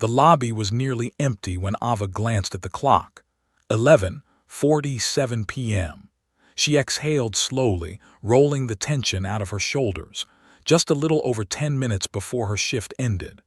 The lobby was nearly empty when Ava glanced at the clock. 11:47 p.m. She exhaled slowly, rolling the tension out of her shoulders, just a little over 10 minutes before her shift ended.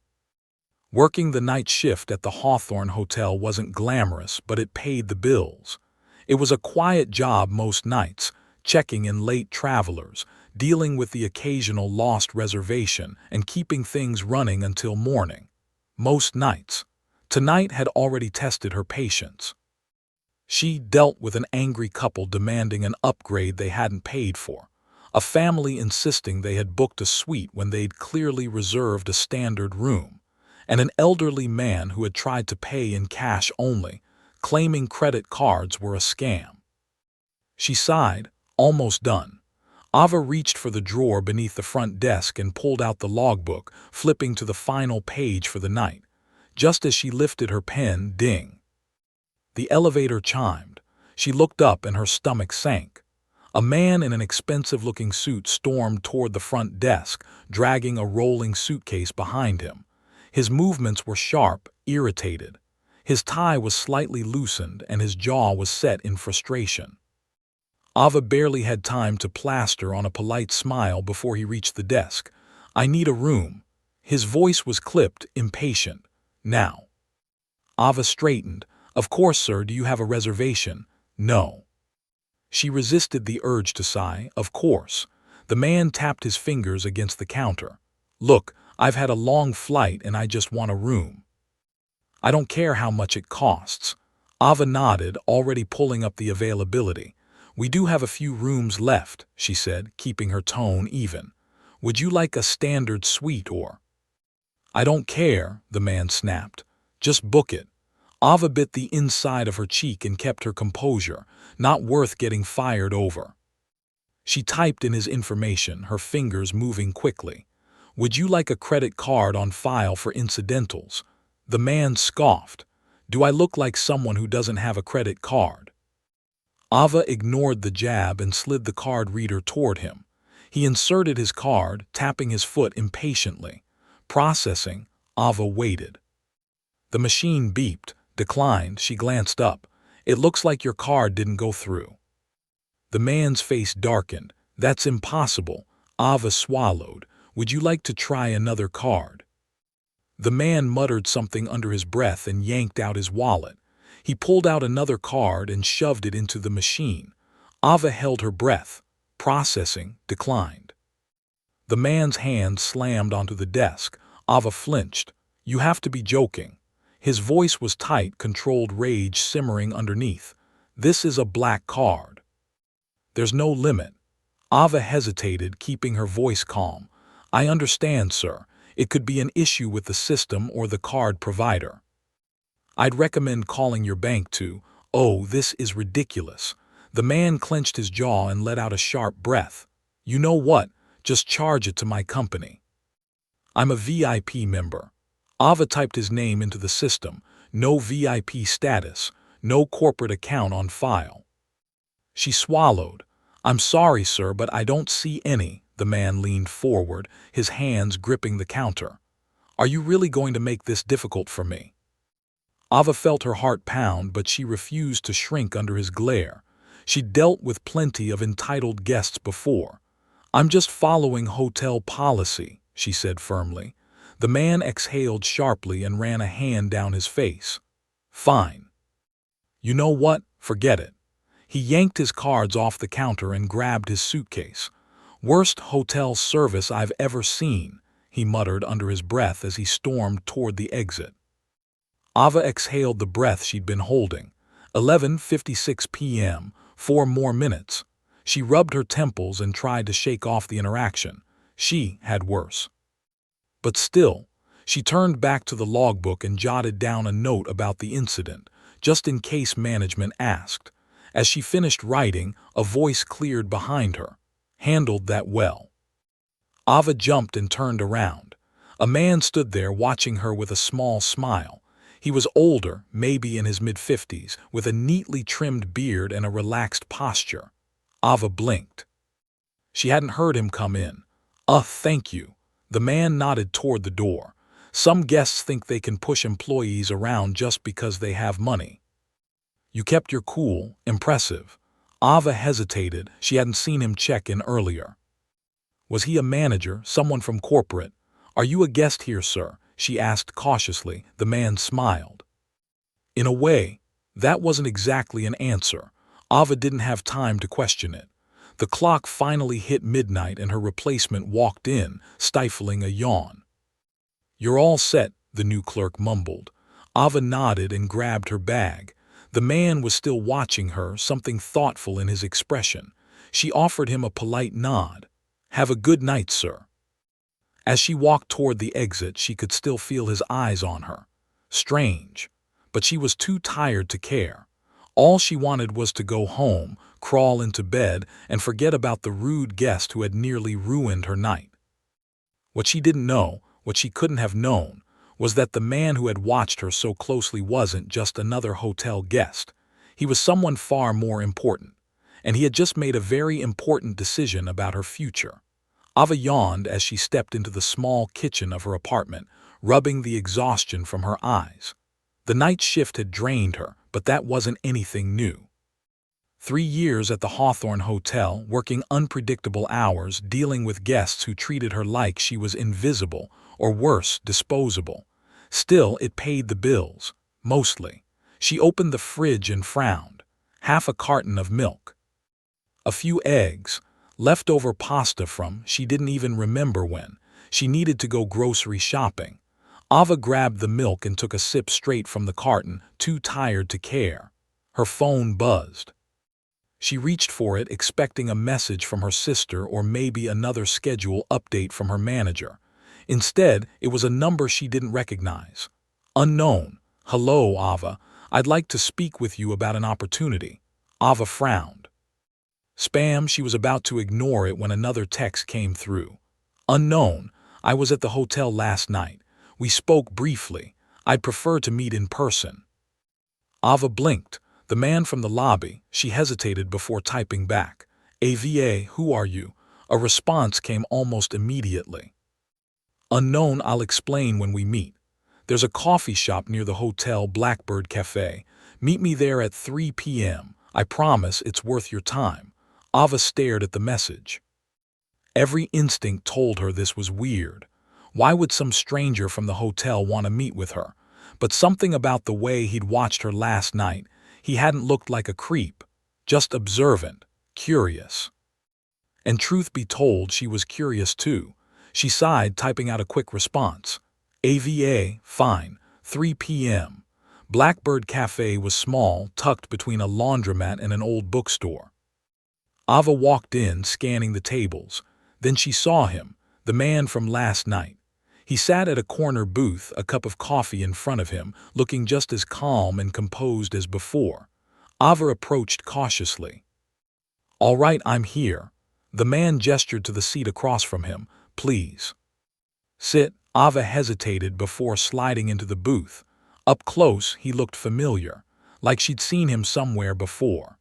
Working the night shift at the Hawthorne Hotel wasn't glamorous, but it paid the bills. It was a quiet job most nights, checking in late travelers, dealing with the occasional lost reservation, and keeping things running until morning. Most nights. Tonight had already tested her patience. She dealt with an angry couple demanding an upgrade they hadn't paid for, a family insisting they had booked a suite when they'd clearly reserved a standard room, and an elderly man who had tried to pay in cash only, claiming credit cards were a scam. She sighed, almost done. Ava reached for the drawer beneath the front desk and pulled out the logbook, flipping to the final page for the night. Just as she lifted her pen, ding. The elevator chimed. She looked up and her stomach sank. A man in an expensive-looking suit stormed toward the front desk, dragging a rolling suitcase behind him. His movements were sharp, irritated. His tie was slightly loosened and his jaw was set in frustration. Ava barely had time to plaster on a polite smile before he reached the desk. "I need a room." His voice was clipped, impatient. "Now." Ava straightened. "Of course, sir. Do you have a reservation?" "No." She resisted the urge to sigh. "Of course." The man tapped his fingers against the counter. "Look, I've had a long flight and I just want a room. I don't care how much it costs." Ava nodded, already pulling up the availability. "We do have a few rooms left," she said, keeping her tone even. "Would you like a standard suite or—" "I don't care," the man snapped. "Just book it." Ava bit the inside of her cheek and kept her composure, not worth getting fired over. She typed in his information, her fingers moving quickly. "Would you like a credit card on file for incidentals?" The man scoffed. "Do I look like someone who doesn't have a credit card?" Ava ignored the jab and slid the card reader toward him. He inserted his card, tapping his foot impatiently. Processing. Ava waited. The machine beeped, declined. She glanced up. "It looks like your card didn't go through." The man's face darkened. "That's impossible." Ava swallowed. "Would you like to try another card?" The man muttered something under his breath and yanked out his wallet. He pulled out another card and shoved it into the machine. Ava held her breath. Processing. Declined. The man's hand slammed onto the desk. Ava flinched. "You have to be joking." His voice was tight, controlled rage simmering underneath. "This is a black card. There's no limit." Ava hesitated, keeping her voice calm. "I understand, sir. It could be an issue with the system or the card provider. I'd recommend calling your bank to—" "Oh, this is ridiculous." The man clenched his jaw and let out a sharp breath. "You know what? Just charge it to my company. I'm a VIP member." Ava typed his name into the system. No VIP status, no corporate account on file. She swallowed. "I'm sorry, sir, but I don't see any." The man leaned forward, his hands gripping the counter. "Are you really going to make this difficult for me?" Ava felt her heart pound, but she refused to shrink under his glare. She'd dealt with plenty of entitled guests before. "I'm just following hotel policy," she said firmly. The man exhaled sharply and ran a hand down his face. "Fine. You know what? Forget it." He yanked his cards off the counter and grabbed his suitcase. "Worst hotel service I've ever seen," he muttered under his breath as he stormed toward the exit. Ava exhaled the breath she'd been holding. 11:56 p.m., 4 more minutes. She rubbed her temples and tried to shake off the interaction. She had worse. But still, she turned back to the logbook and jotted down a note about the incident, just in case management asked. As she finished writing, a voice cleared behind her. "Handled that well." Ava jumped and turned around. A man stood there watching her with a small smile. He was older, maybe in his mid-50s, with a neatly trimmed beard and a relaxed posture. Ava blinked. She hadn't heard him come in. Thank you." The man nodded toward the door. Some guests think they can push employees around just because they have money. You kept your cool. Impressive. Ava hesitated. She hadn't seen him check in earlier. Was he a manager, someone from corporate? Are you a guest here, sir? She asked cautiously. The man smiled. In a way, that wasn't exactly an answer. Ava didn't have time to question it. The clock finally hit midnight and her replacement walked in, stifling a yawn. You're all set, the new clerk mumbled. Ava nodded and grabbed her bag. The man was still watching her, something thoughtful in his expression. She offered him a polite nod. Have a good night, sir. As she walked toward the exit, she could still feel his eyes on her. Strange. But she was too tired to care. All she wanted was to go home, crawl into bed, and forget about the rude guest who had nearly ruined her night. What she didn't know, what she couldn't have known, was that the man who had watched her so closely wasn't just another hotel guest. He was someone far more important, and he had just made a very important decision about her future. Ava yawned as she stepped into the small kitchen of her apartment, rubbing the exhaustion from her eyes. The night shift had drained her, but that wasn't anything new. 3 years at the Hawthorne Hotel, working unpredictable hours, dealing with guests who treated her like she was invisible, or worse, disposable. Still, it paid the bills. Mostly. She opened the fridge and frowned. Half a carton of milk. A few eggs. Leftover pasta from, she didn't even remember when. She needed to go grocery shopping. Ava grabbed the milk and took a sip straight from the carton, too tired to care. Her phone buzzed. She reached for it, expecting a message from her sister or maybe another schedule update from her manager. Instead, it was a number she didn't recognize. Unknown. Hello, Ava. I'd like to speak with you about an opportunity. Ava frowned. Spam. She was about to ignore it when another text came through. Unknown. I was at the hotel last night. We spoke briefly. I'd prefer to meet in person. Ava blinked. The man from the lobby. She hesitated before typing back. AVA, who are you? A response came almost immediately. Unknown. I'll explain when we meet. There's a coffee shop near the hotel, Blackbird Cafe. Meet me there at 3 p.m. I promise it's worth your time. Ava stared at the message. Every instinct told her this was weird. Why would some stranger from the hotel want to meet with her? But something about the way he'd watched her last night, he hadn't looked like a creep, just observant, curious. And truth be told, she was curious too. She sighed, typing out a quick response. AVA, fine, 3 p.m. Blackbird Cafe was small, tucked between a laundromat and an old bookstore. Ava walked in, scanning the tables. Then she saw him, the man from last night. He sat at a corner booth, a cup of coffee in front of him, looking just as calm and composed as before. Ava approached cautiously. All right, I'm here. The man gestured to the seat across from him. Please. Sit. Ava hesitated before sliding into the booth. Up close, he looked familiar, like she'd seen him somewhere before.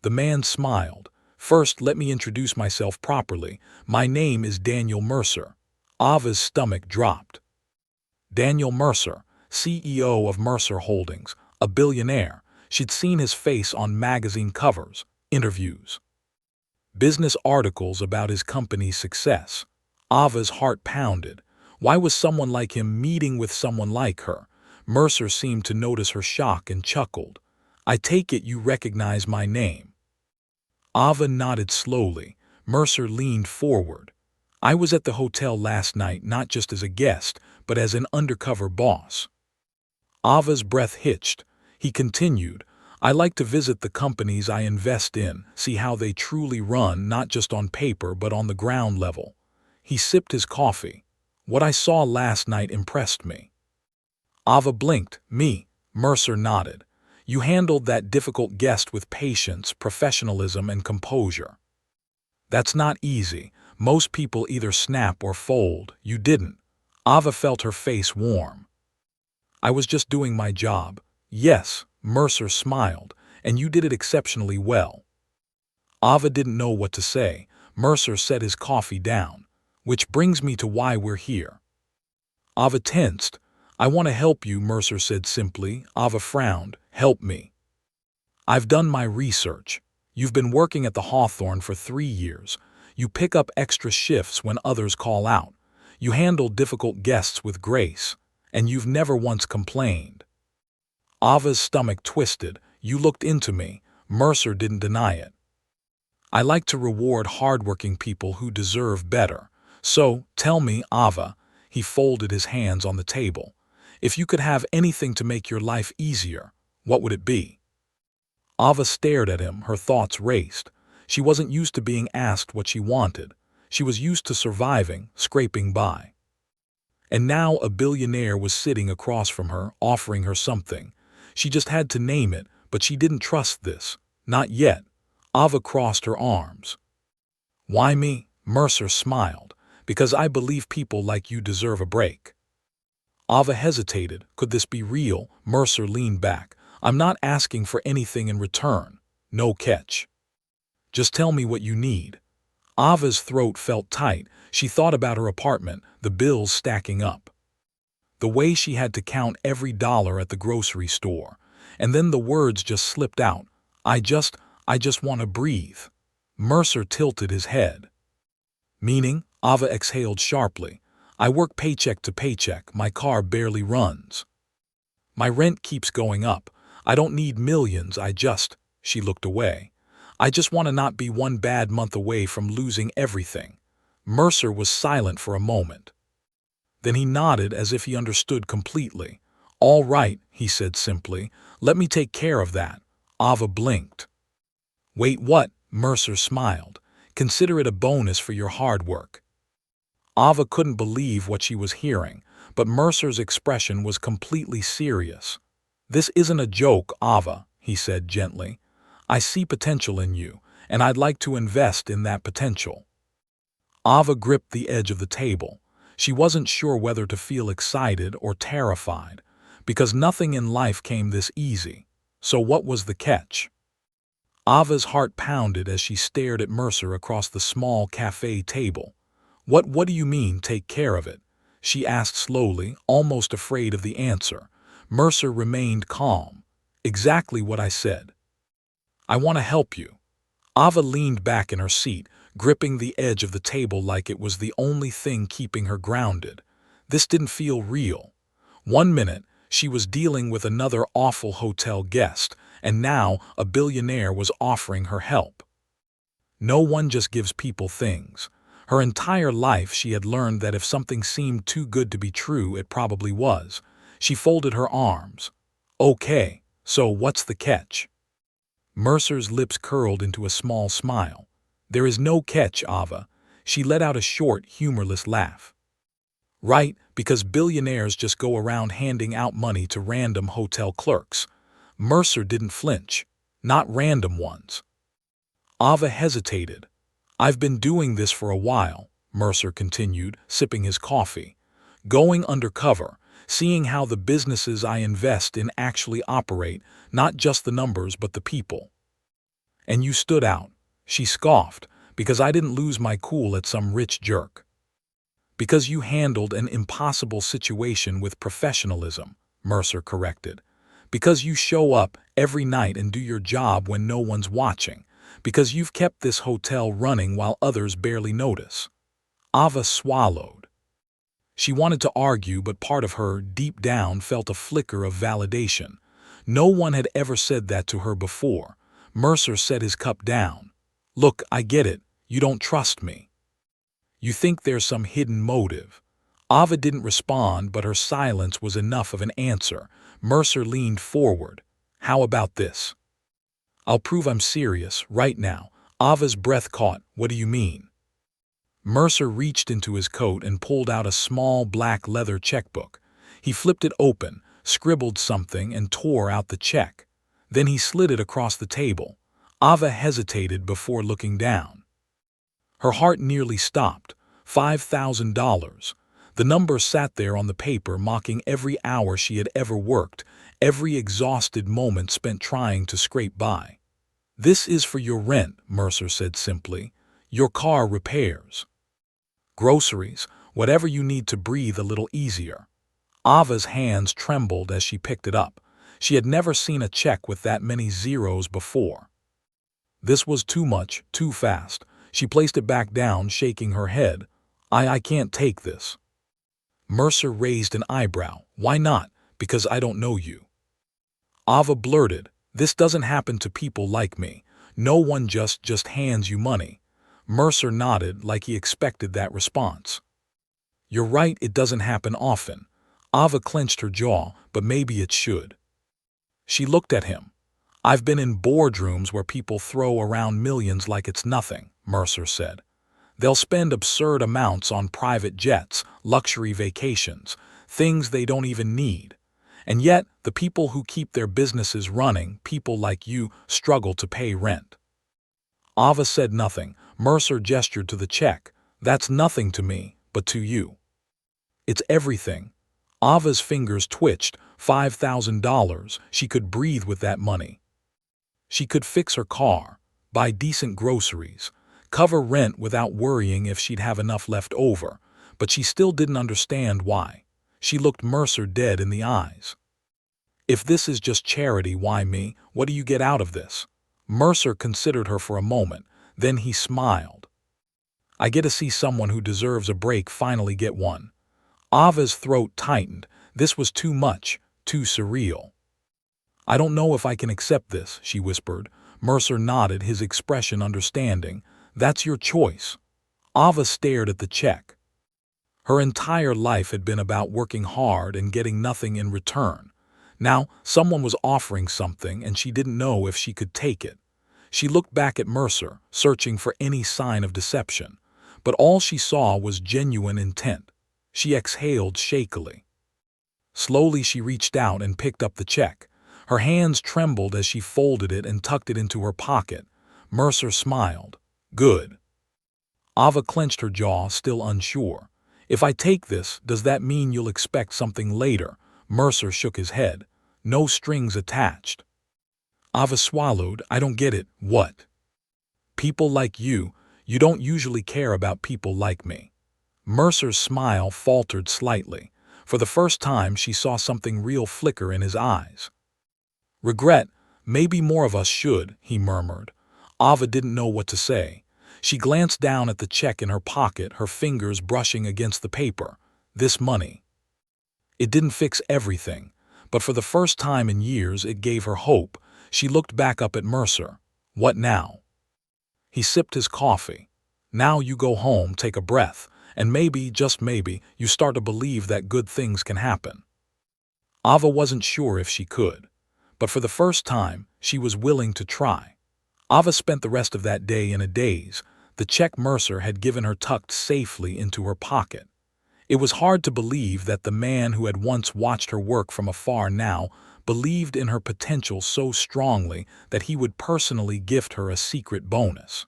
The man smiled. First, let me introduce myself properly. My name is Daniel Mercer. Ava's stomach dropped. Daniel Mercer, CEO of Mercer Holdings, a billionaire. She'd seen his face on magazine covers, interviews, business articles about his company's success. Ava's heart pounded. Why was someone like him meeting with someone like her? Mercer seemed to notice her shock and chuckled. I take it you recognize my name. Ava nodded slowly. Mercer leaned forward. I was at the hotel last night not just as a guest, but as an undercover boss. Ava's breath hitched. He continued, I like to visit the companies I invest in, see how they truly run, not just on paper but on the ground level. He sipped his coffee. What I saw last night impressed me. Ava blinked. Me. Mercer nodded. You handled that difficult guest with patience, professionalism, and composure. That's not easy. Most people either snap or fold. You didn't. Ava felt her face warm. I was just doing my job. Yes, Mercer smiled, and you did it exceptionally well. Ava didn't know what to say. Mercer set his coffee down. Which brings me to why we're here. Ava tensed. I want to help you, Mercer said simply. Ava frowned. Help me. I've done my research. You've been working at the Hawthorne for 3 years. You pick up extra shifts when others call out. You handle difficult guests with grace. And you've never once complained. Ava's stomach twisted. You looked into me. Mercer didn't deny it. I like to reward hardworking people who deserve better. So, tell me, Ava, he folded his hands on the table, if you could have anything to make your life easier, what would it be? Ava stared at him, her thoughts raced. She wasn't used to being asked what she wanted. She was used to surviving, scraping by. And now a billionaire was sitting across from her, offering her something. She just had to name it, but she didn't trust this. Not yet. Ava crossed her arms. Why me? Mercer smiled. Because I believe people like you deserve a break. Ava hesitated. Could this be real? Mercer leaned back. I'm not asking for anything in return. No catch. Just tell me what you need. Ava's throat felt tight. She thought about her apartment, the bills stacking up. The way she had to count every dollar at the grocery store. And then the words just slipped out. I just want to breathe. Mercer tilted his head. Meaning? Ava exhaled sharply. I work paycheck to paycheck. My car barely runs. My rent keeps going up. I don't need millions. She looked away. I just want to not be one bad month away from losing everything. Mercer was silent for a moment. Then he nodded as if he understood completely. All right, he said simply. Let me take care of that. Ava blinked. Wait, what? Mercer smiled. Consider it a bonus for your hard work. Ava couldn't believe what she was hearing, but Mercer's expression was completely serious. This isn't a joke, Ava, he said gently. I see potential in you, and I'd like to invest in that potential. Ava gripped the edge of the table. She wasn't sure whether to feel excited or terrified, because nothing in life came this easy. So what was the catch? Ava's heart pounded as she stared at Mercer across the small cafe table. What do you mean, take care of it? She asked slowly, almost afraid of the answer. Mercer remained calm. Exactly what I said. I want to help you. Ava leaned back in her seat, gripping the edge of the table like it was the only thing keeping her grounded. This didn't feel real. 1 minute, she was dealing with another awful hotel guest, and now a billionaire was offering her help. No one just gives people things. Her entire life she had learned that if something seemed too good to be true, it probably was. She folded her arms. Okay, so what's the catch? Mercer's lips curled into a small smile. There is no catch, Ava. She let out a short, humorless laugh. Right, because billionaires just go around handing out money to random hotel clerks. Mercer didn't flinch. Not random ones. Ava hesitated. I've been doing this for a while, Mercer continued, sipping his coffee. Going undercover, seeing how the businesses I invest in actually operate, not just the numbers but the people. And you stood out, she scoffed, because I didn't lose my cool at some rich jerk. Because you handled an impossible situation with professionalism, Mercer corrected. Because you show up every night and do your job when no one's watching. Because you've kept this hotel running while others barely notice. Ava swallowed. She wanted to argue, but part of her, deep down, felt a flicker of validation. No one had ever said that to her before. Mercer set his cup down. Look, I get it. You don't trust me. You think there's some hidden motive. Ava didn't respond, but her silence was enough of an answer. Mercer leaned forward. How about this? I'll prove I'm serious, right now. Ava's breath caught. What do you mean? Mercer reached into his coat and pulled out a small black leather checkbook. He flipped it open, scribbled something, and tore out the check. Then he slid it across the table. Ava hesitated before looking down. Her heart nearly stopped. $5,000. The number sat there on the paper, mocking every hour she had ever worked, every exhausted moment spent trying to scrape by. This is for your rent, Mercer said simply. Your car repairs. Groceries. Whatever you need to breathe a little easier." Ava's hands trembled as she picked it up. She had never seen a check with that many zeros before. This was too much, too fast. She placed it back down, shaking her head. I can't take this." Mercer raised an eyebrow. "Why not?" "Because I don't know you." Ava blurted, "This doesn't happen to people like me. No one just hands you money." Mercer nodded like he expected that response. "You're right, it doesn't happen often." Ava clenched her jaw, "But maybe it should." She looked at him. "I've been in boardrooms where people throw around millions like it's nothing," Mercer said. "They'll spend absurd amounts on private jets, luxury vacations, things they don't even need. And yet, the people who keep their businesses running, people like you, struggle to pay rent." Ava said nothing. Mercer gestured to the check. "That's nothing to me, but to you. It's everything." Ava's fingers twitched. $5,000. She could breathe with that money. She could fix her car, buy decent groceries, cover rent without worrying if she'd have enough left over, but she still didn't understand why. She looked Mercer dead in the eyes. "If this is just charity, why me? What do you get out of this?" Mercer considered her for a moment, then he smiled. "I get to see someone who deserves a break finally get one." Ava's throat tightened. This was too much, too surreal. "I don't know if I can accept this," she whispered. Mercer nodded, his expression understanding. "That's your choice." Ava stared at the check. Her entire life had been about working hard and getting nothing in return. Now, someone was offering something and she didn't know if she could take it. She looked back at Mercer, searching for any sign of deception. But all she saw was genuine intent. She exhaled shakily. Slowly she reached out and picked up the check. Her hands trembled as she folded it and tucked it into her pocket. Mercer smiled. "Good." Ava clenched her jaw, still unsure. "If I take this, does that mean you'll expect something later?" Mercer shook his head. "No strings attached." Ava swallowed. "I don't get it." "What?" "People like you. You don't usually care about people like me." Mercer's smile faltered slightly. For the first time she saw something real flicker in his eyes. "Regret, maybe more of us should," he murmured. Ava didn't know what to say. She glanced down at the check in her pocket, her fingers brushing against the paper. This money. It didn't fix everything, but for the first time in years it gave her hope. She looked back up at Mercer. "What now?" He sipped his coffee. "Now you go home, take a breath, and maybe, just maybe, you start to believe that good things can happen." Ava wasn't sure if she could, but for the first time, she was willing to try. Ava spent the rest of that day in a daze, the check Mercer had given her tucked safely into her pocket. It was hard to believe that the man who had once watched her work from afar now believed in her potential so strongly that he would personally gift her a secret bonus.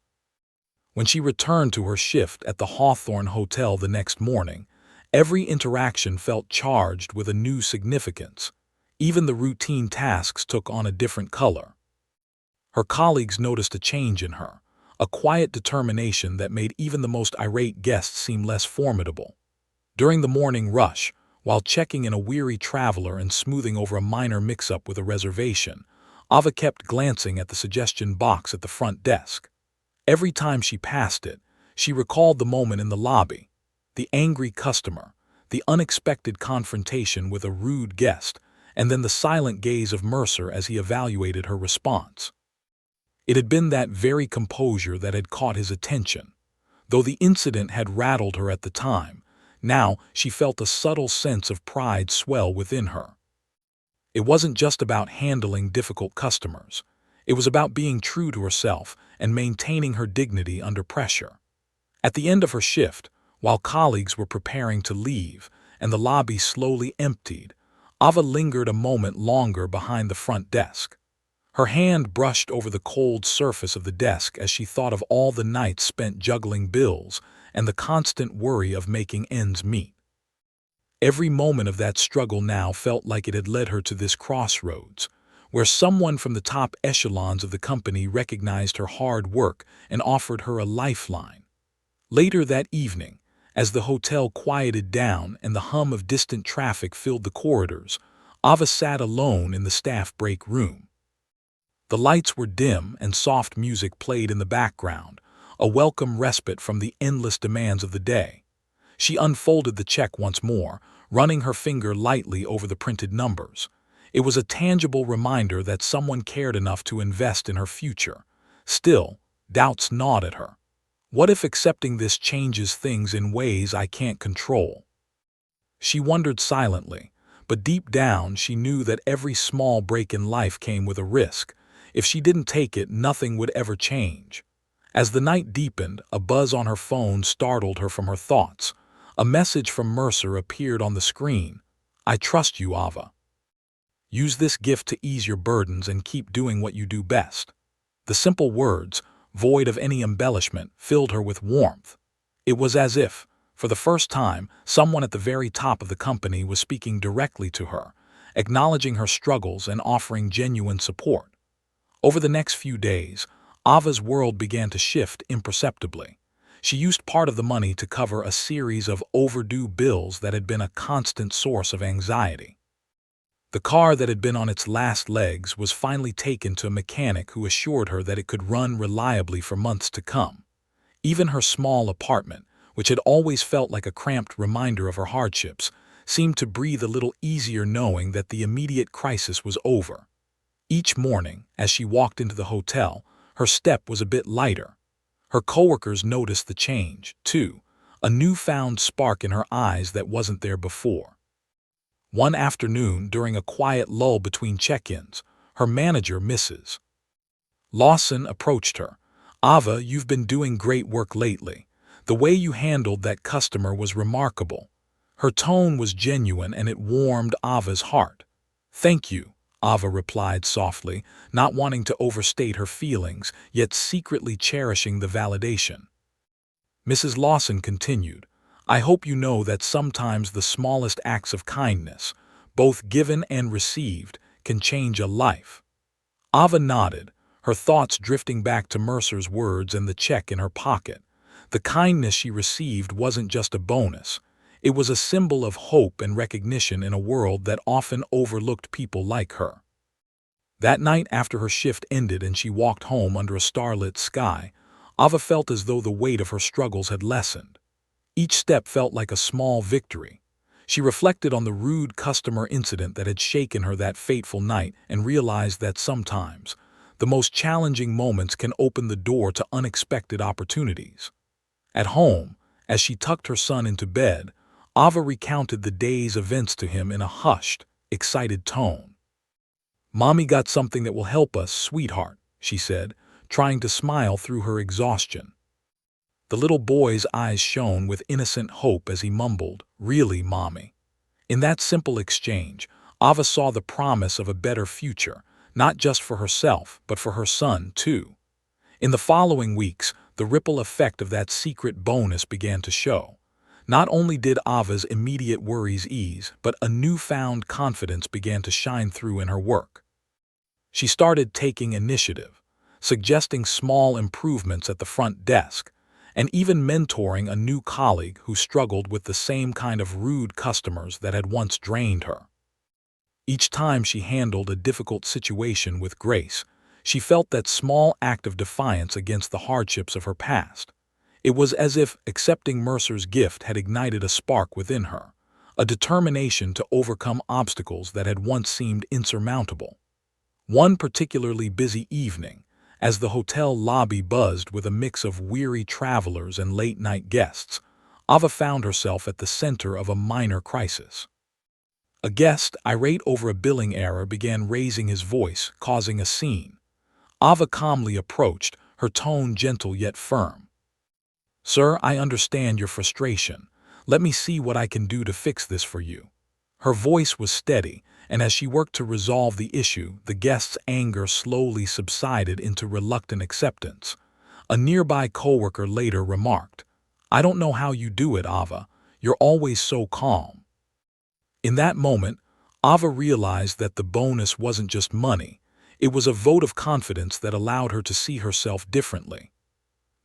When she returned to her shift at the Hawthorne Hotel the next morning, every interaction felt charged with a new significance. Even the routine tasks took on a different color. Her colleagues noticed a change in her, a quiet determination that made even the most irate guests seem less formidable. During the morning rush, while checking in a weary traveler and smoothing over a minor mix-up with a reservation, Ava kept glancing at the suggestion box at the front desk. Every time she passed it, she recalled the moment in the lobby, the angry customer, the unexpected confrontation with a rude guest, and then the silent gaze of Mercer as he evaluated her response. It had been that very composure that had caught his attention. Though the incident had rattled her at the time, now she felt a subtle sense of pride swell within her. It wasn't just about handling difficult customers. It was about being true to herself and maintaining her dignity under pressure. At the end of her shift, while colleagues were preparing to leave and the lobby slowly emptied, Ava lingered a moment longer behind the front desk. Her hand brushed over the cold surface of the desk as she thought of all the nights spent juggling bills and the constant worry of making ends meet. Every moment of that struggle now felt like it had led her to this crossroads, where someone from the top echelons of the company recognized her hard work and offered her a lifeline. Later that evening, As the hotel quieted down and the hum of distant traffic filled the corridors, Ava sat alone in the staff break room. The lights were dim and soft music played in the background, a welcome respite from the endless demands of the day. She unfolded the check once more, running her finger lightly over the printed numbers. It was a tangible reminder that someone cared enough to invest in her future. Still, doubts gnawed at her. What if accepting this changes things in ways I can't control? She wondered silently, but deep down she knew that every small break in life came with a risk. If she didn't take it, nothing would ever change. As the night deepened, a buzz on her phone startled her from her thoughts. A message from Mercer appeared on the screen. "I trust you, Ava. Use this gift to ease your burdens and keep doing what you do best." The simple words, void of any embellishment, filled her with warmth. It was as if, for the first time, someone at the very top of the company was speaking directly to her, acknowledging her struggles and offering genuine support. Over the next few days, Ava's world began to shift imperceptibly. She used part of the money to cover a series of overdue bills that had been a constant source of anxiety. The car that had been on its last legs was finally taken to a mechanic who assured her that it could run reliably for months to come. Even her small apartment, which had always felt like a cramped reminder of her hardships, seemed to breathe a little easier knowing that the immediate crisis was over. Each morning, as she walked into the hotel, her step was a bit lighter. Her coworkers noticed the change, too, a newfound spark in her eyes that wasn't there before. One afternoon, during a quiet lull between check-ins, her manager, Mrs. Lawson, approached her. "Ava, you've been doing great work lately. The way you handled that customer was remarkable." Her tone was genuine and it warmed Ava's heart. "Thank you," Ava replied softly, not wanting to overstate her feelings, yet secretly cherishing the validation. Mrs. Lawson continued, "I hope you know that sometimes the smallest acts of kindness, both given and received, can change a life." Ava nodded, her thoughts drifting back to Mercer's words and the check in her pocket. The kindness she received wasn't just a bonus. It was a symbol of hope and recognition in a world that often overlooked people like her. That night after her shift ended and she walked home under a starlit sky, Ava felt as though the weight of her struggles had lessened. Each step felt like a small victory. She reflected on the rude customer incident that had shaken her that fateful night and realized that sometimes the most challenging moments can open the door to unexpected opportunities. At home, as she tucked her son into bed, Ava recounted the day's events to him in a hushed, excited tone. "Mommy got something that will help us, sweetheart," she said, trying to smile through her exhaustion. The little boy's eyes shone with innocent hope as he mumbled, "Really, Mommy?" In that simple exchange, Ava saw the promise of a better future, not just for herself, but for her son, too. In the following weeks, the ripple effect of that secret bonus began to show. Not only did Ava's immediate worries ease, but a newfound confidence began to shine through in her work. She started taking initiative, suggesting small improvements at the front desk, and even mentoring a new colleague who struggled with the same kind of rude customers that had once drained her. Each time she handled a difficult situation with grace, she felt that small act of defiance against the hardships of her past. It was as if accepting Mercer's gift had ignited a spark within her, a determination to overcome obstacles that had once seemed insurmountable. One particularly busy evening, as the hotel lobby buzzed with a mix of weary travelers and late-night guests, Ava found herself at the center of a minor crisis. A guest, irate over a billing error, began raising his voice, causing a scene. Ava calmly approached, her tone gentle yet firm. "Sir, I understand your frustration. Let me see what I can do to fix this for you." Her voice was steady, and as she worked to resolve the issue, the guest's anger slowly subsided into reluctant acceptance. A nearby coworker later remarked, "I don't know how you do it, Ava. You're always so calm." In that moment, Ava realized that the bonus wasn't just money. It was a vote of confidence that allowed her to see herself differently.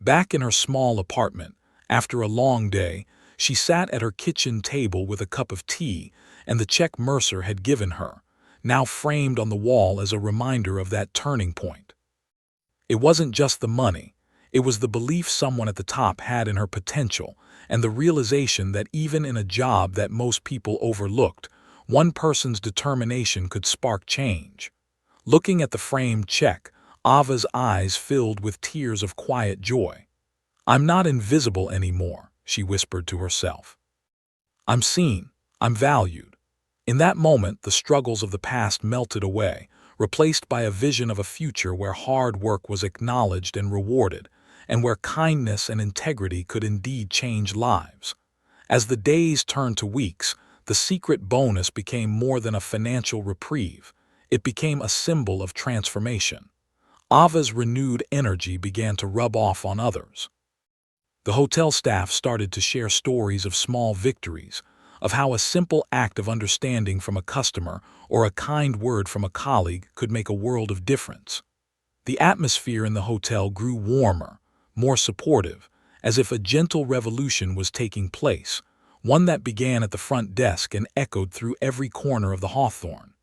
Back in her small apartment, after a long day, She sat at her kitchen table with a cup of tea and the check Mercer had given her, now framed on the wall as a reminder of that turning point. It wasn't just the money. It was the belief someone at the top had in her potential and the realization that even in a job that most people overlooked, one person's determination could spark change. Looking at the framed check, Ava's eyes filled with tears of quiet joy. "I'm not invisible anymore," she whispered to herself. "I'm seen. I'm valued." In that moment, the struggles of the past melted away, replaced by a vision of a future where hard work was acknowledged and rewarded, and where kindness and integrity could indeed change lives. As the days turned to weeks, the secret bonus became more than a financial reprieve. It became a symbol of transformation. Ava's renewed energy began to rub off on others. The hotel staff started to share stories of small victories, of how a simple act of understanding from a customer or a kind word from a colleague could make a world of difference. The atmosphere in the hotel grew warmer, more supportive, as if a gentle revolution was taking place, one that began at the front desk and echoed through every corner of the Hawthorne.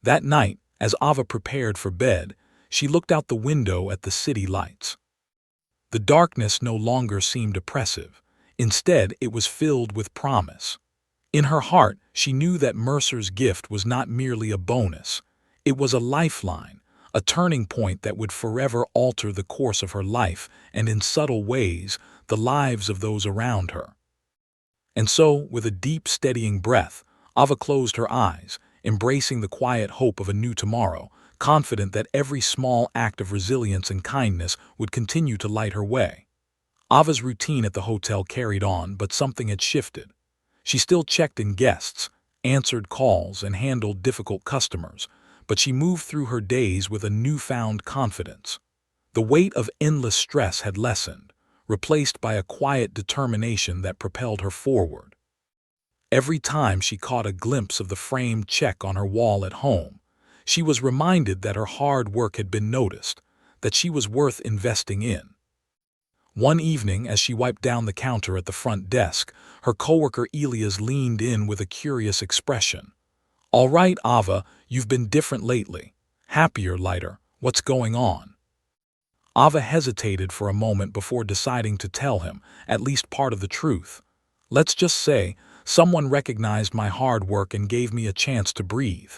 That night, as Ava prepared for bed, she looked out the window at the city lights. The darkness no longer seemed oppressive. Instead, it was filled with promise. In her heart, she knew that Mercer's gift was not merely a bonus. It was a lifeline, a turning point that would forever alter the course of her life and, in subtle ways, the lives of those around her. And so, with a deep, steadying breath, Ava closed her eyes, embracing the quiet hope of a new tomorrow, confident that every small act of resilience and kindness would continue to light her way. Ava's routine at the hotel carried on, but something had shifted. She still checked in guests, answered calls, and handled difficult customers, but she moved through her days with a newfound confidence. The weight of endless stress had lessened, replaced by a quiet determination that propelled her forward. Every time she caught a glimpse of the framed check on her wall at home, she was reminded that her hard work had been noticed, that she was worth investing in. One evening, as she wiped down the counter at the front desk, her coworker Elias leaned in with a curious expression. "All right, Ava, you've been different lately. Happier, lighter. What's going on?" Ava hesitated for a moment before deciding to tell him at least part of the truth. "Let's just say, someone recognized my hard work and gave me a chance to breathe."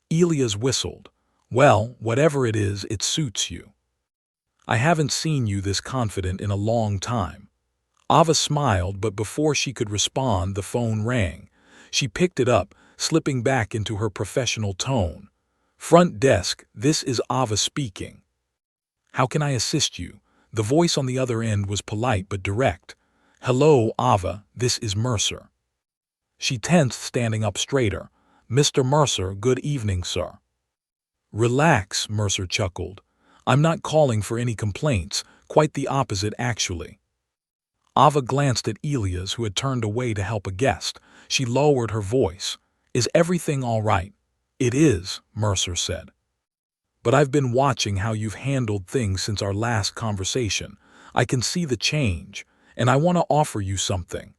Elias whistled. "Well, whatever it is, it suits you. I haven't seen you this confident in a long time." Ava smiled, but before she could respond, the phone rang. She picked it up, slipping back into her professional tone. "Front desk, this is Ava speaking. How can I assist you?" The voice on the other end was polite but direct. "Hello, Ava, this is Mercer." She tensed, standing up straighter. "Mr. Mercer, good evening, sir." "Relax," Mercer chuckled. "I'm not calling for any complaints, quite the opposite actually." Ava glanced at Elias, who had turned away to help a guest. She lowered her voice. "Is everything all right?" "It is," Mercer said. "But I've been watching how you've handled things since our last conversation. I can see the change, and I want to offer you something."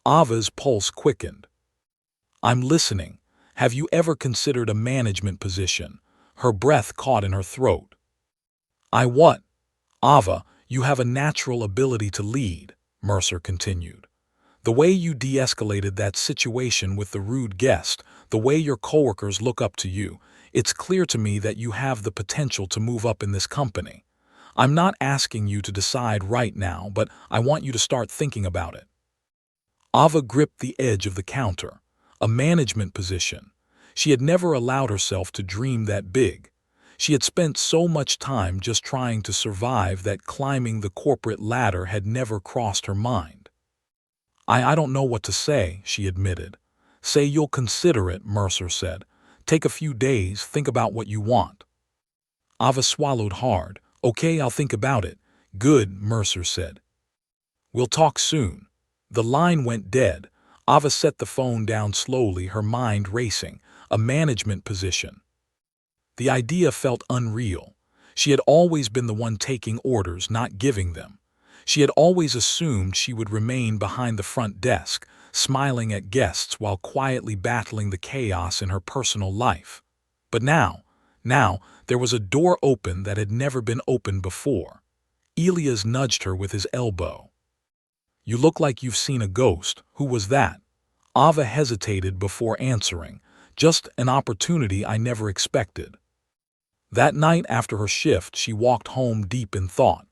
Ava's pulse quickened. "I'm listening. Have you ever considered a management position?" Her breath caught in her throat. "I what?" "Ava, you have a natural ability to lead," Mercer continued. "The way you de-escalated that situation with the rude guest, the way your coworkers look up to you, it's clear to me that you have the potential to move up in this company. I'm not asking you to decide right now, but I want you to start thinking about it." Ava gripped the edge of the counter. A management position. She had never allowed herself to dream that big. She had spent so much time just trying to survive that climbing the corporate ladder had never crossed her mind. I don't know what to say," she admitted. "Say you'll consider it," Mercer said. "Take a few days, think about what you want." Ava swallowed hard. "Okay, I'll think about it." "Good," Mercer said. "We'll talk soon." The line went dead. Ava set the phone down slowly, her mind racing. A management position. The idea felt unreal. She had always been the one taking orders, not giving them. She had always assumed she would remain behind the front desk, smiling at guests while quietly battling the chaos in her personal life. But now, there was a door open that had never been opened before. Elias nudged her with his elbow. "You look like you've seen a ghost. Who was that?" Ava hesitated before answering. "Just an opportunity I never expected." That night after her shift, she walked home deep in thought.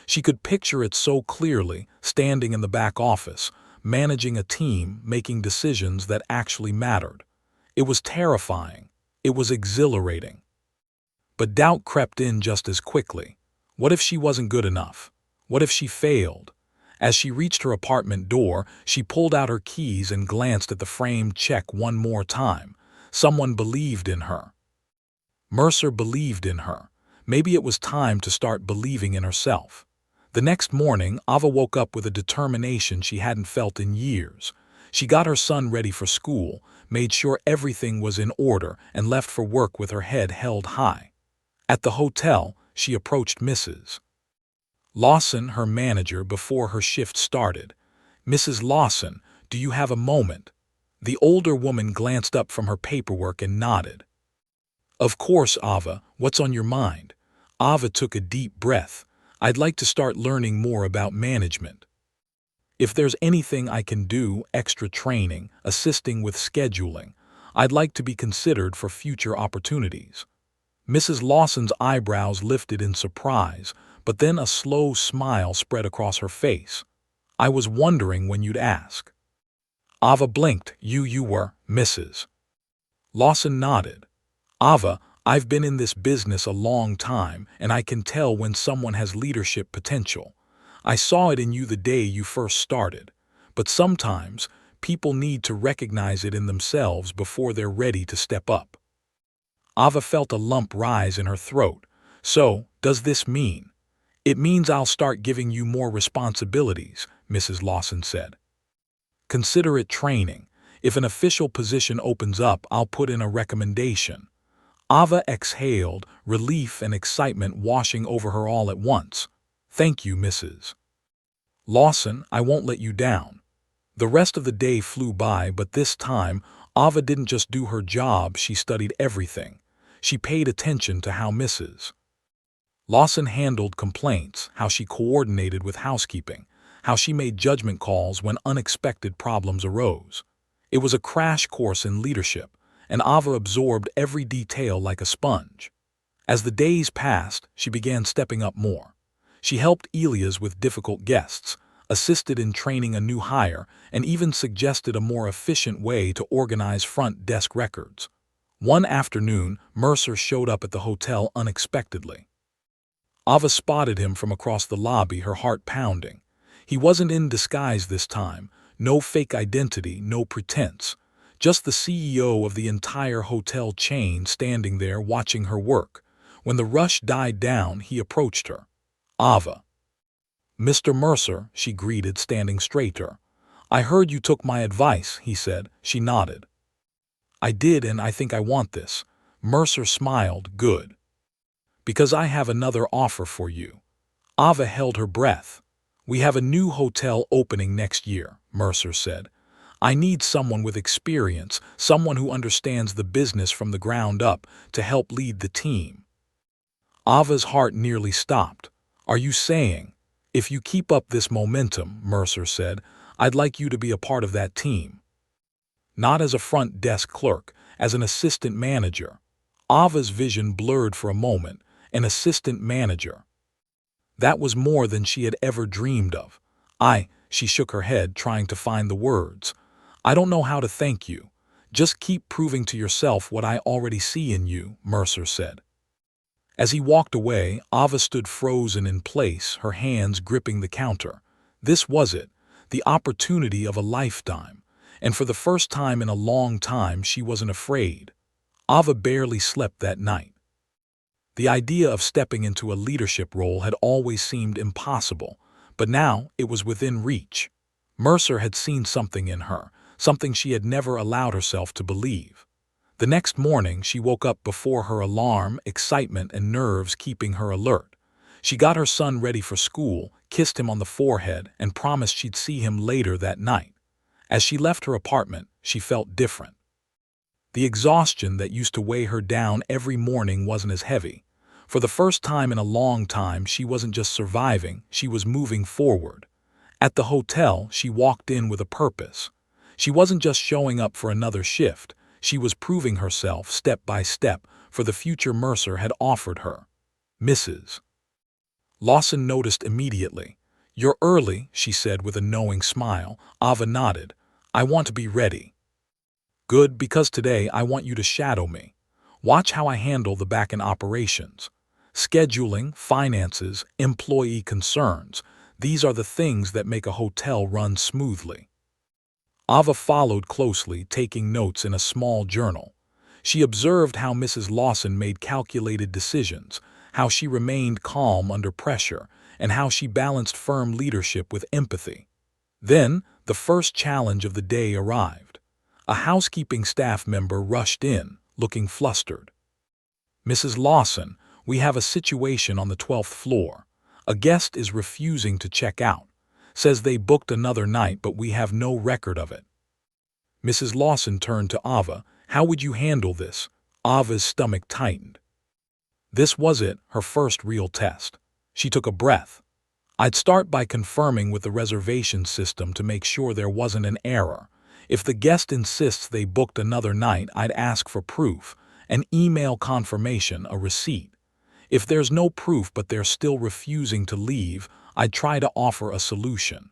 She could picture it so clearly, standing in the back office, managing a team, making decisions that actually mattered. It was terrifying. It was exhilarating. But doubt crept in just as quickly. What if she wasn't good enough? What if she failed? As she reached her apartment door, she pulled out her keys and glanced at the framed check one more time. Someone believed in her. Mercer believed in her. Maybe it was time to start believing in herself. The next morning, Ava woke up with a determination she hadn't felt in years. She got her son ready for school, made sure everything was in order, and left for work with her head held high. At the hotel, she approached Mrs. Lawson, her manager, before her shift started. "Mrs. Lawson, do you have a moment?" The older woman glanced up from her paperwork and nodded. "Of course, Ava. What's on your mind?" Ava took a deep breath. "I'd like to start learning more about management. If there's anything I can do, extra training, assisting with scheduling, I'd like to be considered for future opportunities." Mrs. Lawson's eyebrows lifted in surprise, but then a slow smile spread across her face. "I was wondering when you'd ask." Ava blinked. You were, Mrs. Lawson nodded. "Ava, I've been in this business a long time, and I can tell when someone has leadership potential. I saw it in you the day you first started. But sometimes, people need to recognize it in themselves before they're ready to step up." Ava felt a lump rise in her throat. "So, does this mean?" "It means I'll start giving you more responsibilities," Mrs. Lawson said. "Consider it training. If an official position opens up, I'll put in a recommendation." Ava exhaled, relief and excitement washing over her all at once. "Thank you, Mrs. Lawson, I won't let you down." The rest of the day flew by, but this time, Ava didn't just do her job, she studied everything. She paid attention to how Mrs. Lawson handled complaints, how she coordinated with housekeeping, how she made judgment calls when unexpected problems arose. It was a crash course in leadership, and Ava absorbed every detail like a sponge. As the days passed, she began stepping up more. She helped Elias with difficult guests, assisted in training a new hire, and even suggested a more efficient way to organize front desk records. One afternoon, Mercer showed up at the hotel unexpectedly. Ava spotted him from across the lobby, her heart pounding. He wasn't in disguise this time, no fake identity, no pretense. Just the CEO of the entire hotel chain standing there watching her work. When the rush died down, he approached her. "Ava." "Mr. Mercer," she greeted, standing straighter. "I heard you took my advice," he said. She nodded. "I did, and I think I want this." Mercer smiled. "Good. Because I have another offer for you." Ava held her breath. "We have a new hotel opening next year," Mercer said. "I need someone with experience, someone who understands the business from the ground up, to help lead the team." Ava's heart nearly stopped. "Are you saying?" "If you keep up this momentum," Mercer said, "I'd like you to be a part of that team." Not as a front desk clerk, as an assistant manager. Ava's vision blurred for a moment. An assistant manager. That was more than she had ever dreamed of. She shook her head, trying to find the words. "I don't know how to thank you. Just keep proving to yourself what I already see in you," Mercer said. As he walked away, Ava stood frozen in place, her hands gripping the counter. This was it, the opportunity of a lifetime. And for the first time in a long time, she wasn't afraid. Ava barely slept that night. The idea of stepping into a leadership role had always seemed impossible, but now it was within reach. Mercer had seen something in her, something she had never allowed herself to believe. The next morning, she woke up before her alarm, excitement and nerves keeping her alert. She got her son ready for school, kissed him on the forehead, and promised she'd see him later that night. As she left her apartment, she felt different. The exhaustion that used to weigh her down every morning wasn't as heavy. For the first time in a long time, she wasn't just surviving, she was moving forward. At the hotel, she walked in with a purpose. She wasn't just showing up for another shift, she was proving herself step by step for the future Mercer had offered her. Mrs. Lawson noticed immediately. "You're early," she said with a knowing smile. Ava nodded. "I want to be ready." "Good, because today I want you to shadow me. Watch how I handle the back-end operations. Scheduling, finances, employee concerns. These are the things that make a hotel run smoothly." Ava followed closely, taking notes in a small journal. She observed how Mrs. Lawson made calculated decisions, how she remained calm under pressure, and how she balanced firm leadership with empathy. Then, the first challenge of the day arrived. A housekeeping staff member rushed in, looking flustered. "Mrs. Lawson, we have a situation on the 12th floor. A guest is refusing to check out. Says they booked another night, but we have no record of it." Mrs. Lawson turned to Ava. "How would you handle this?" Ava's stomach tightened. This was it, her first real test. She took a breath. "I'd start by confirming with the reservation system to make sure there wasn't an error. If the guest insists they booked another night, I'd ask for proof, an email confirmation, a receipt. If there's no proof but they're still refusing to leave, I'd try to offer a solution.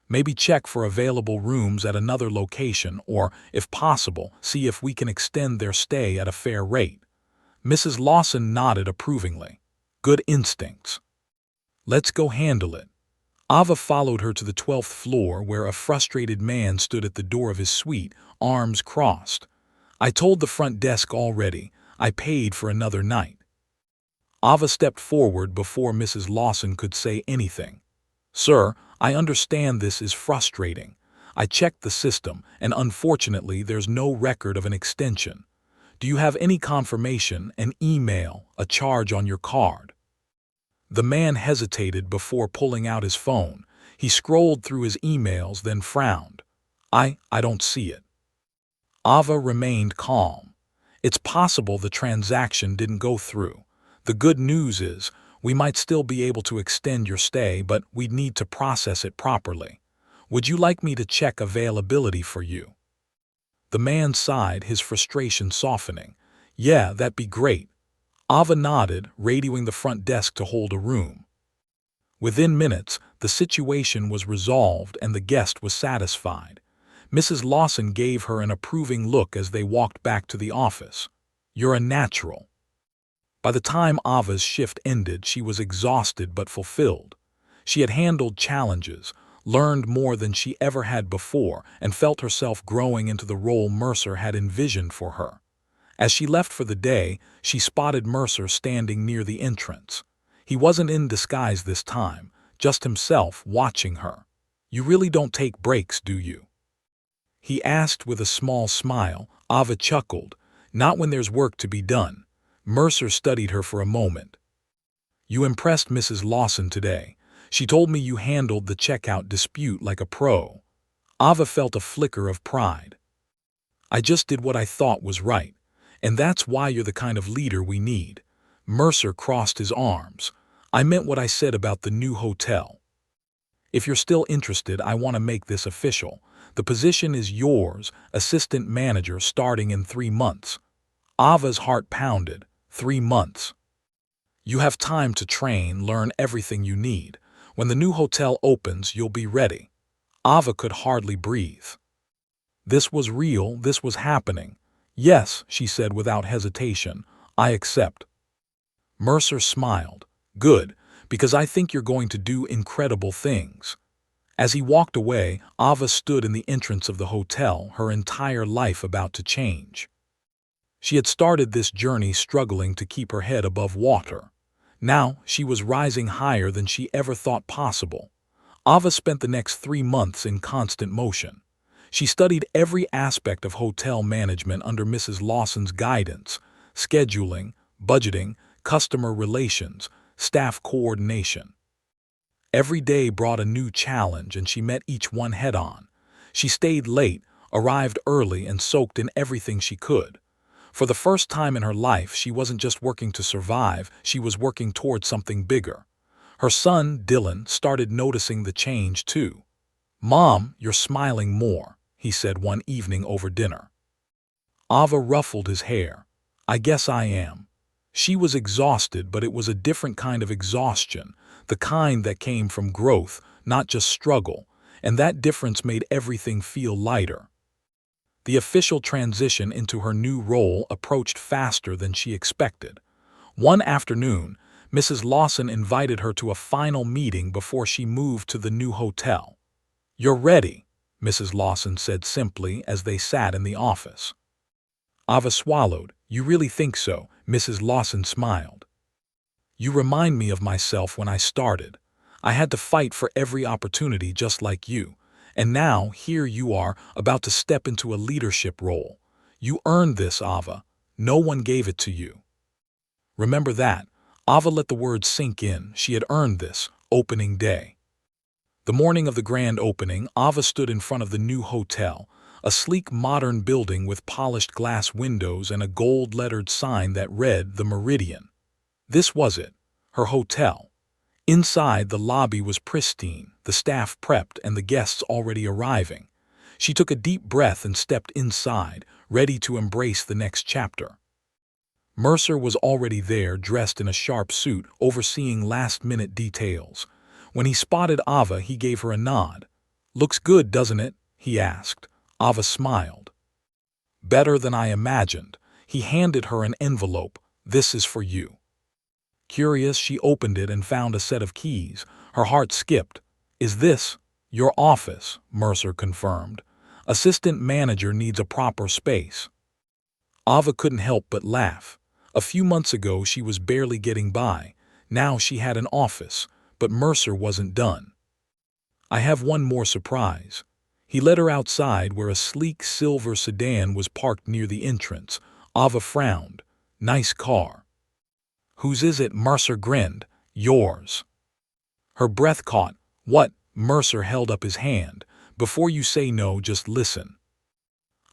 Maybe check for available rooms at another location or, if possible, see if we can extend their stay at a fair rate." Mrs. Lawson nodded approvingly. "Good instincts. Let's go handle it." Ava followed her to the 12th floor where a frustrated man stood at the door of his suite, arms crossed. "I told the front desk already. I paid for another night." Ava stepped forward before Mrs. Lawson could say anything. "Sir, I understand this is frustrating. I checked the system, and unfortunately there's no record of an extension. Do you have any confirmation, an email, a charge on your card?" The man hesitated before pulling out his phone. He scrolled through his emails, then frowned. I don't see it." Ava remained calm. "It's possible the transaction didn't go through. The good news is, we might still be able to extend your stay, but we'd need to process it properly. Would you like me to check availability for you?" The man sighed, his frustration softening. "Yeah, that'd be great." Ava nodded, radioing the front desk to hold a room. Within minutes, the situation was resolved and the guest was satisfied. Mrs. Lawson gave her an approving look as they walked back to the office. "You're a natural." By the time Ava's shift ended, she was exhausted but fulfilled. She had handled challenges, learned more than she ever had before, and felt herself growing into the role Mercer had envisioned for her. As she left for the day, she spotted Mercer standing near the entrance. He wasn't in disguise this time, just himself watching her. "You really don't take breaks, do you?" he asked with a small smile. Ava chuckled. "Not when there's work to be done." Mercer studied her for a moment. "You impressed Mrs. Lawson today. She told me you handled the checkout dispute like a pro." Ava felt a flicker of pride. "I just did what I thought was right. And that's why you're the kind of leader we need." Mercer crossed his arms. "I meant what I said about the new hotel. If you're still interested, I want to make this official. The position is yours, assistant manager, starting in 3 months. Ava's heart pounded. 3 months. You have time to train, learn everything you need. When the new hotel opens, you'll be ready." Ava could hardly breathe. This was real, this was happening. "Yes," she said without hesitation, "I accept." Mercer smiled. "Good, because I think you're going to do incredible things." As he walked away, Ava stood in the entrance of the hotel, her entire life about to change. She had started this journey struggling to keep her head above water. Now she was rising higher than she ever thought possible. Ava spent the next 3 months in constant motion. She studied every aspect of hotel management under Mrs. Lawson's guidance: scheduling, budgeting, customer relations, staff coordination. Every day brought a new challenge, and she met each one head-on. She stayed late, arrived early, and soaked in everything she could. For the first time in her life, she wasn't just working to survive, she was working toward something bigger. Her son, Dylan, started noticing the change too. "Mom, you're smiling more," he said one evening over dinner. Ava ruffled his hair. "I guess I am." She was exhausted, but it was a different kind of exhaustion, the kind that came from growth, not just struggle, and that difference made everything feel lighter. The official transition into her new role approached faster than she expected. One afternoon, Mrs. Lawson invited her to a final meeting before she moved to the new hotel. "You're ready," Mrs. Lawson said simply as they sat in the office. Ava swallowed. "You really think so?" Mrs. Lawson smiled. "You remind me of myself when I started. I had to fight for every opportunity just like you. And now, here you are, about to step into a leadership role. You earned this, Ava. No one gave it to you." Remember that. Ava let the words sink in. She had earned this. Opening day. The morning of the grand opening, Ava stood in front of the new hotel, a sleek modern building with polished glass windows and a gold-lettered sign that read The Meridian. This was it, her hotel. Inside, the lobby was pristine, the staff prepped, and the guests already arriving. She took a deep breath and stepped inside, ready to embrace the next chapter. Mercer was already there, dressed in a sharp suit, overseeing last-minute details. When he spotted Ava, he gave her a nod. "Looks good, doesn't it?" he asked. Ava smiled. "Better than I imagined." He handed her an envelope. "This is for you." Curious, she opened it and found a set of keys. Her heart skipped. "Is this your office?" Mercer confirmed. "Assistant manager needs a proper space." Ava couldn't help but laugh. A few months ago, she was barely getting by. Now she had an office, but Mercer wasn't done. "I have one more surprise." He led her outside where a sleek silver sedan was parked near the entrance. Ava frowned. "Nice car." "Whose is it?" Mercer grinned. "Yours." Her breath caught. "What?" Mercer held up his hand. "Before you say no, just listen.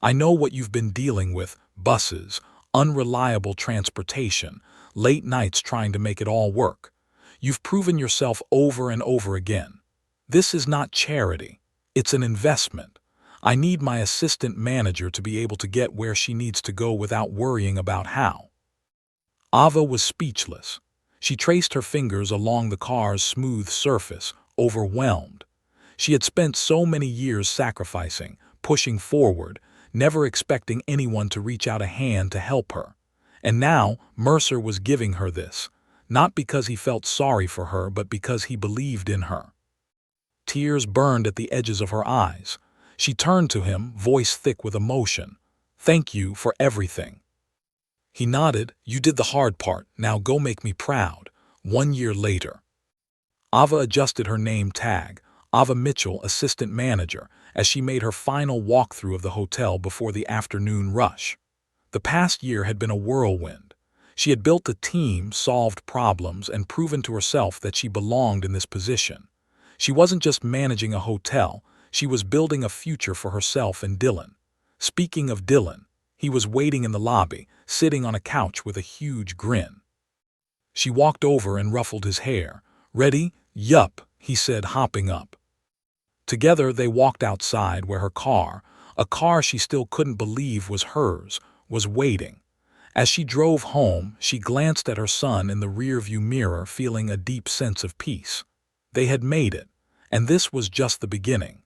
I know what you've been dealing with: buses, unreliable transportation, late nights trying to make it all work. You've proven yourself over and over again. This is not charity. It's an investment. I need my assistant manager to be able to get where she needs to go without worrying about how." Ava was speechless. She traced her fingers along the car's smooth surface, overwhelmed. She had spent so many years sacrificing, pushing forward, never expecting anyone to reach out a hand to help her. And now Mercer was giving her this, not because he felt sorry for her, but because he believed in her. Tears burned at the edges of her eyes. She turned to him, voice thick with emotion. "Thank you for everything." He nodded. "You did the hard part. Now go make me proud." 1 year later. Ava adjusted her name tag, Ava Mitchell, assistant manager, as she made her final walkthrough of the hotel before the afternoon rush. The past year had been a whirlwind. She had built a team, solved problems, and proven to herself that she belonged in this position. She wasn't just managing a hotel, she was building a future for herself and Dylan. Speaking of Dylan, he was waiting in the lobby, sitting on a couch with a huge grin. She walked over and ruffled his hair. "Ready?" "Yup," he said, hopping up. Together they walked outside where her car, a car she still couldn't believe was hers, was waiting. As she drove home, she glanced at her son in the rearview mirror, feeling a deep sense of peace. They had made it, and this was just the beginning.